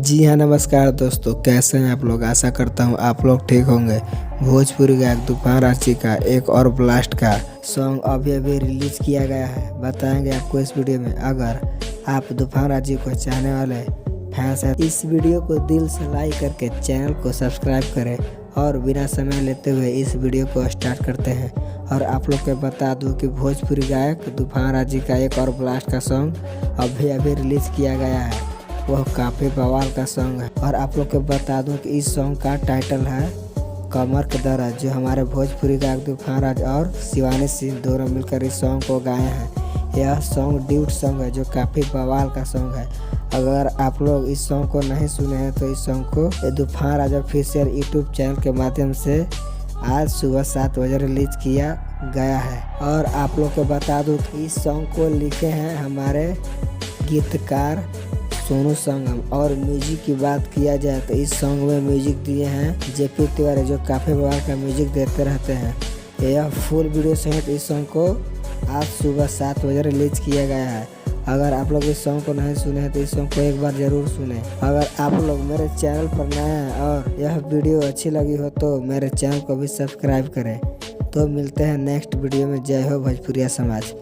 जी हाँ, नमस्कार दोस्तों, कैसे हैं आप लोग। आशा करता हूँ आप लोग ठीक होंगे। भोजपुरी गायक तूफान रांची का एक और ब्लास्ट का सॉन्ग अभी रिलीज किया गया है, बताएंगे आपको इस वीडियो में। अगर आप तूफान रांची को चाहने वाले फैंस हैं, इस वीडियो को दिल से लाइक करके चैनल को सब्सक्राइब करें और बिना समय लेते हुए इस वीडियो को स्टार्ट करते हैं। और आप लोग को बता दूं कि भोजपुरी गायक तूफान रांची का एक और ब्लास्ट का सॉन्ग अभी रिलीज किया गया है। वह काफ़ी बवाल का सॉन्ग है। और आप लोग को बता दूं कि इस सॉन्ग का टाइटल है कमर के दर्द, जो हमारे भोजपुरी गायक तूफान राज और शिवानी सिंह दोनों मिलकर इस सॉन्ग को गाए हैं। यह सॉन्ग ड्यूट सॉन्ग है जो काफ़ी बवाल का सॉन्ग है। अगर आप लोग इस सॉन्ग को नहीं सुने हैं तो इस सॉन्ग को तूफान राज ऑफिशियल यूट्यूब चैनल के माध्यम से आज सुबह 7 बजे रिलीज किया गया है। और आप लोग को बता दूं कि इस सॉन्ग को लिखे हैं हमारे गीतकार सोनू संगम। और म्यूजिक की बात किया जाए तो इस सॉन्ग में म्यूजिक दिए हैं जेपी तिवारी, जो काफ़ी बवाल का म्यूजिक देते रहते हैं। यह फुल वीडियो सहित इस सॉन्ग को आज सुबह 7 बजे रिलीज किया गया है। अगर आप लोग इस सॉन्ग को नहीं सुने हैं तो इस सॉन्ग को एक बार ज़रूर सुने। अगर आप लोग मेरे चैनल पर नए हैं और यह वीडियो अच्छी लगी हो तो मेरे चैनल को भी सब्सक्राइब करें। तो मिलते हैं नेक्स्ट वीडियो में। जय हो भोजपुरिया समाज।